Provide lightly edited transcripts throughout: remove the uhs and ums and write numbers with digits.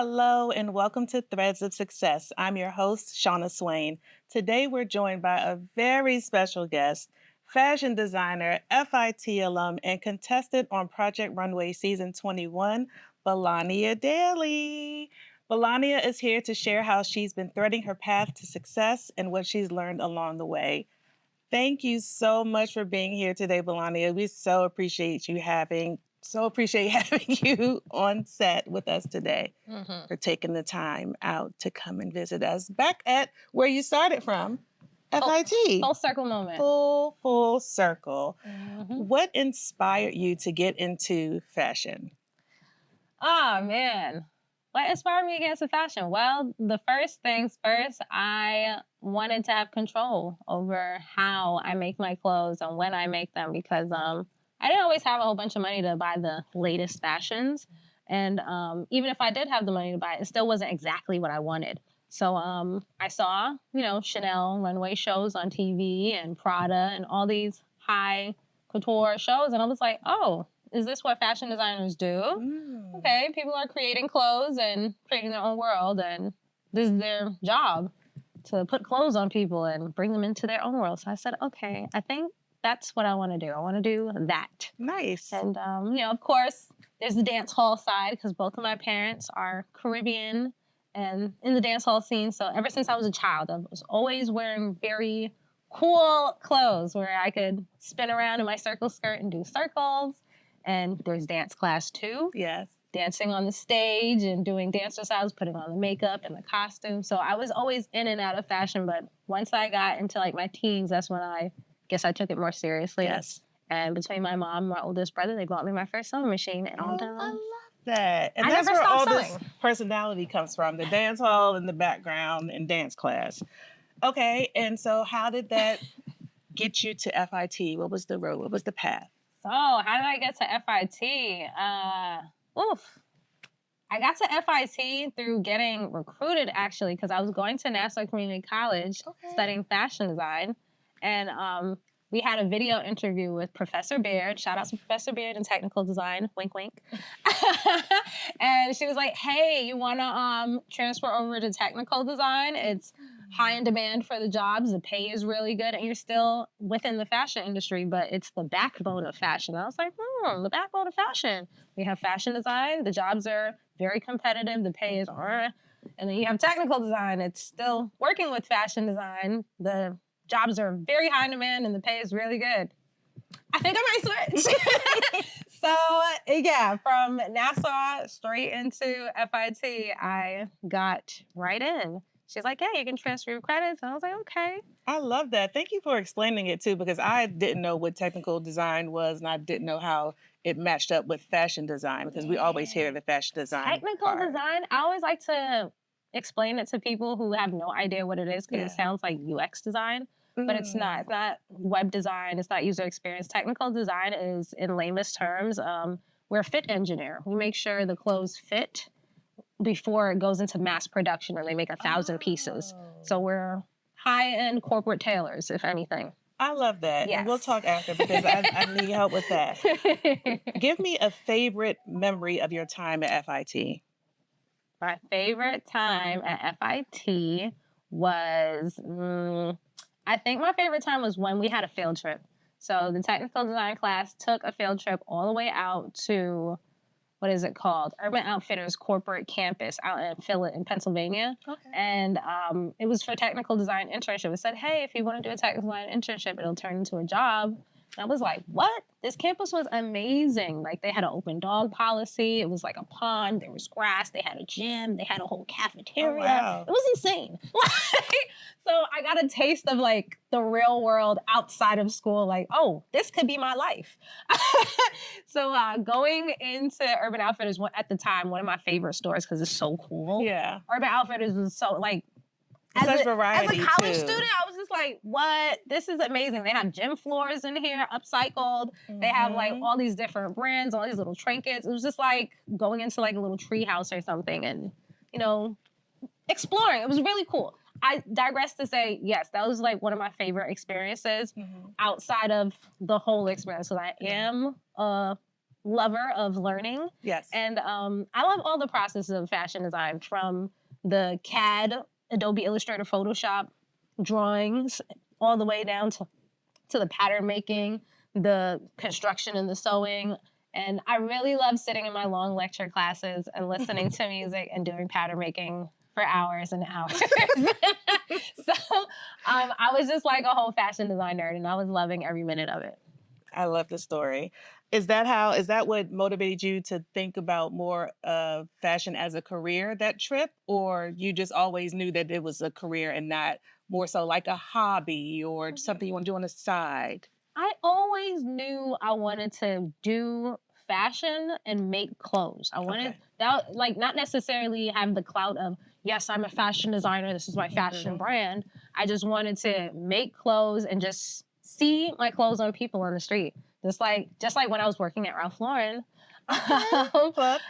Hello, and welcome to Threads of Success. I'm your host, Shauna Swain. Today, we're joined by a very special guest, fashion designer, FIT alum, and contestant on Project Runway Season 21, BELANIA DALEY. BELANIA is here to share how she's been threading her path to success and what she's learned along the way. Thank you so much for being here today, BELANIA. We appreciate having you on set with us today, for taking the time out to come and visit us back at where you started from, FIT. Full circle moment. Full circle. What inspired you to get into fashion? Oh, man. What inspired me to get into fashion? Well, the first things first, I wanted to have control over how I make my clothes and when I make them because I didn't always have a whole bunch of money to buy the latest fashions. And even if I did have the money to buy it, it still wasn't exactly what I wanted. So I saw, Chanel runway shows on TV and Prada and all these high couture shows. And I was like, oh, is this what fashion designers do? Okay, people are creating clothes and creating their own world. And this is their job to put clothes on people and bring them into their own world. So I said, okay, I think that's what I want to do. I want to do that. Nice. And, of course, there's the dance hall side because both of my parents are Caribbean and in the dance hall scene. So ever since I was a child, I was always wearing very cool clothes where I could spin around in my circle skirt and do circles. And there's dance class too. Yes. Dancing on the stage and doing dance recitals, putting on the makeup and the costume. So I was always in and out of fashion. But once I got into like my teens, that's when I guess I took it more seriously. Yes. And between my mom and my oldest brother, they bought me my first sewing machine. And I love all that. And I that's never where stopped all sewing. this personality comes from, the dance hall in the background and dance class. Okay, and so how did that get you to FIT? What was the road? What was the path? So how did I get to FIT? I got to FIT through getting recruited, actually, because I was going to Nassau Community College studying fashion design. And we had a video interview with Professor Baird. Shout out to Professor Baird in technical design. Wink, wink. And she was like, hey, you want to transfer over to technical design? It's high in demand for the jobs. The pay is really good. And you're still within the fashion industry, but it's the backbone of fashion. I was like, the backbone of fashion. We have fashion design. The jobs are very competitive. The pay is And then you have technical design. It's still working with fashion design. The jobs are very high in demand and the pay is really good. I think I might switch. So yeah, from Nassau straight into FIT, I got right in. She's like, yeah, you can transfer your credits. And I was like, okay. I love that. Thank you for explaining it too, because I didn't know what technical design was and I didn't know how it matched up with fashion design because we always hear the fashion design Technical part. design, I always like to explain it to people who have no idea what it is because it sounds like UX design. But it's not. It's not web design. It's not user experience. Technical design is, in lamest terms, we're a fit engineer. We make sure the clothes fit before it goes into mass production and they make 1,000 pieces. So we're high-end corporate tailors, if anything. I love that. Yes. And we'll talk after because I need help with that. Give me a favorite memory of your time at FIT. My favorite time at FIT was... I think my favorite time was when we had a field trip. So the technical design class took a field trip all the way out to, what is it called? Urban Outfitters corporate campus out in Pennsylvania. Okay. And it was for technical design internship. It said, hey, if you want to do a technical design internship, it'll turn into a job. And I was like, what? This campus was amazing. Like, they had an open dog policy. It was like a pond. There was grass. They had a gym. They had a whole cafeteria. Oh, wow. It was insane. So I got a taste of, like, the real world outside of school. Like, oh, this could be my life. So going into Urban Outfitters, at the time, one of my favorite stores because it's so cool. Yeah. Urban Outfitters was so, like, Such variety, as a college too. student, I was just like, what? This is amazing. They have gym floors in here, upcycled. They have like all these different brands, all these little trinkets. It was just like going into like a little tree house or something and, exploring. It was really cool. I digress to say, yes, that was like one of my favorite experiences outside of the whole experience. So I am a lover of learning. Yes. And I love all the processes of fashion design, from the CAD, Adobe Illustrator, Photoshop drawings, all the way down to the pattern making, the construction and the sewing. And I really love sitting in my long lecture classes and listening to music and doing pattern making for hours and hours. So I was just like a whole fashion design nerd, and I was loving every minute of it. I love the story. Is that what motivated you to think about more of fashion as a career, that trip? Or you just always knew that it was a career and not more so like a hobby or something you want to do on the side? I always knew I wanted to do fashion and make clothes. I wanted Okay. that, like, not necessarily have the clout of, yes, I'm a fashion designer, this is my fashion brand. I just wanted to make clothes and just see my clothes on people on the street. Just like when I was working at Ralph Lauren. Plus.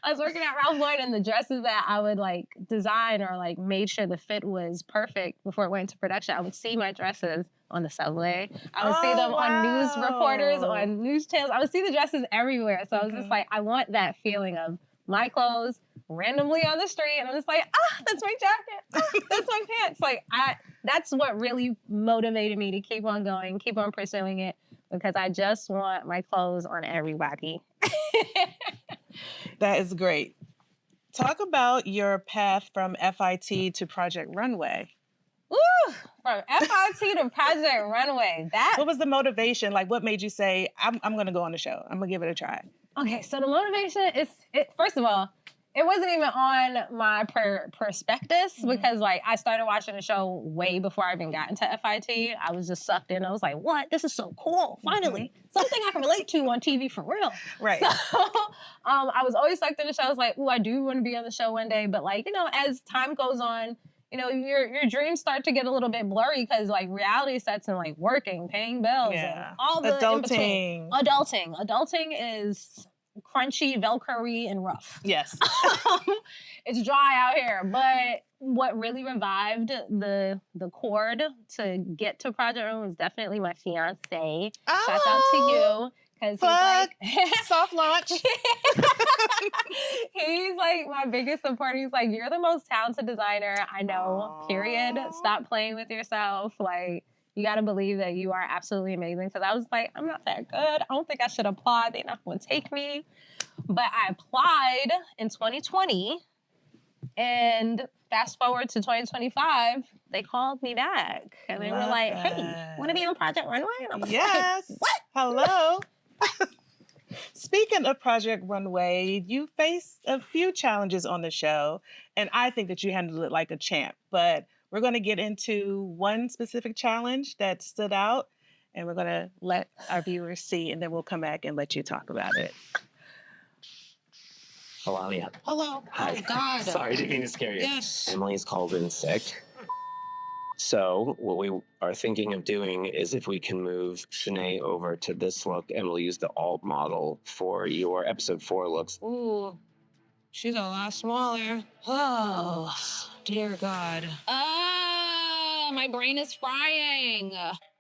I was working at Ralph Lauren, and the dresses that I would like design or like made sure the fit was perfect before it went into production, I would see my dresses on the subway. I would see them on news reporters, on news channels. I would see the dresses everywhere. So I was just like, I want that feeling of my clothes randomly on the street. And I'm just like, that's my jacket. That's my pants. Like, that's what really motivated me to keep on going, keep on pursuing it, because I just want my clothes on everybody. That is great. Talk about your path from FIT to Project Runway. Woo! From FIT to Project Runway. What was the motivation? Like, what made you say, I'm going to go on the show? I'm going to give it a try. Okay, so the motivation is, first of all, it wasn't even on my prospectus, because like I started watching the show way before I even got into FIT. I was just sucked in. I was like, what? This is so cool. Finally, something I can relate to on TV for real. Right. So I was always sucked in the show. I was like, ooh, I do want to be on the show one day. But like, as time goes on, your dreams start to get a little bit blurry, because like reality sets in, like working, paying bills, and all the adulting. Adulting is crunchy, velcro-y, and rough. Yes. It's dry out here. But what really revived the cord to get to Project Room was definitely my fiance. Shouts out to you. Because he's like soft launch. He's like my biggest supporter. He's like, you're the most talented designer I know, period. Stop playing with yourself. Like, you got to believe that you are absolutely amazing. Because I was like, I'm not that good. I don't think I should apply. They're not going to take me. But I applied in 2020. And fast forward to 2025, they called me back. And they were like, hey, want to be on Project Runway? And I was like, what? Hello. Speaking of Project Runway, you faced a few challenges on the show, and I think that you handled it like a champ. But we're going to get into one specific challenge that stood out, and we're going to let our viewers see, and then we'll come back and let you talk about it. BELANIA. Hello. Hi. Oh, God. Sorry, didn't mean to scare you. Yes. Emily's called in sick. So what we are thinking of doing is if we can move Shanae over to this look, and we'll use the alt model for your episode 4 looks. Ooh, she's a lot smaller. Oh, dear God. My brain is frying.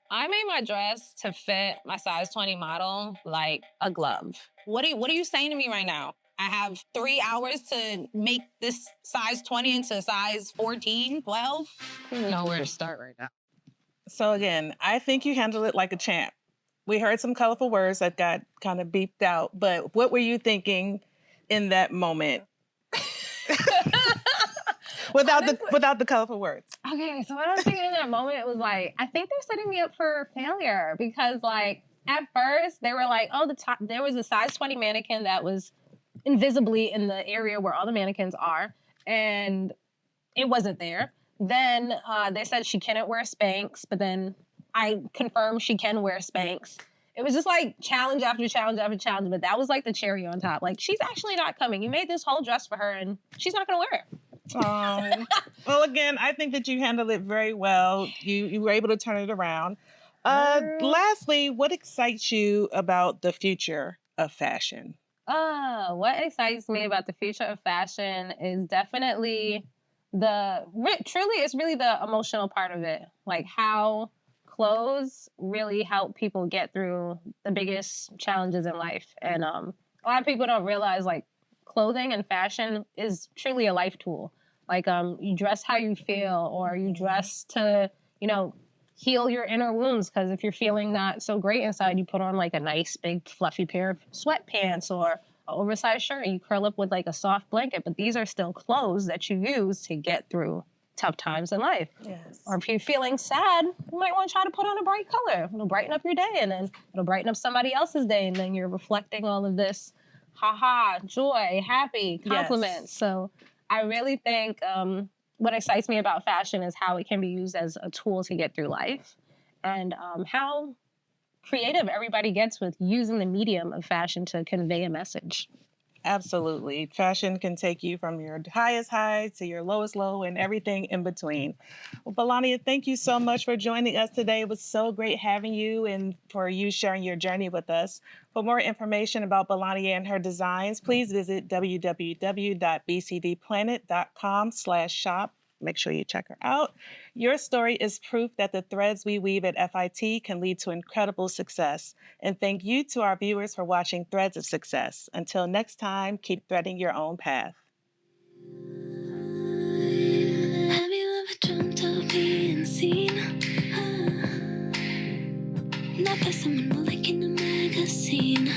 I made my dress to fit my size 20 model like a glove. What are you saying to me right now? I have 3 hours to make this size 20 into size 14, 12. I don't even know where to start right now. So again, I think you handled it like a champ. We heard some colorful words that got kind of beeped out, but what were you thinking in that moment? without the colorful words. Okay, so what I was thinking in that moment, it was like, I think they're setting me up for failure, because like at first they were like, oh, there was a size 20 mannequin that was invisibly in the area where all the mannequins are, and it wasn't there. Then they said she couldn't wear Spanx, but then I confirmed she can wear Spanx. It was just like challenge after challenge after challenge, but that was like the cherry on top. Like, she's actually not coming. You made this whole dress for her, and she's not gonna wear it. Well, again, I think that you handled it very well. You were able to turn it around. Lastly, what excites you about the future of fashion? What excites me about the future of fashion is definitely it's really the emotional part of it. Like how clothes really help people get through the biggest challenges in life. And a lot of people don't realize like clothing and fashion is truly a life tool. Like you dress how you feel, or you dress to, you know, heal your inner wounds. Because if you're feeling not so great inside, you put on like a nice big fluffy pair of sweatpants or an oversized shirt. You curl up with like a soft blanket. But these are still clothes that you use to get through tough times in life. Yes. Or if you're feeling sad, you might want to try to put on a bright color. It'll brighten up your day, and then it'll brighten up somebody else's day, and then you're reflecting all of this haha, joy, happy, compliments. Yes. So I really think what excites me about fashion is how it can be used as a tool to get through life, and how creative everybody gets with using the medium of fashion to convey a message. Absolutely. Fashion can take you from your highest high to your lowest low and everything in between. Well, Belania, thank you so much for joining us today. It was so great having you and for you sharing your journey with us. For more information about Belania and her designs, please visit www.bcdplanet.com/shop. Make sure you check her out. Your story is proof that the threads we weave at FIT can lead to incredible success. And thank you to our viewers for watching Threads of Success. Until next time, keep threading your own path. Have you ever dreamt of being seen? Not by someone more like in a magazine.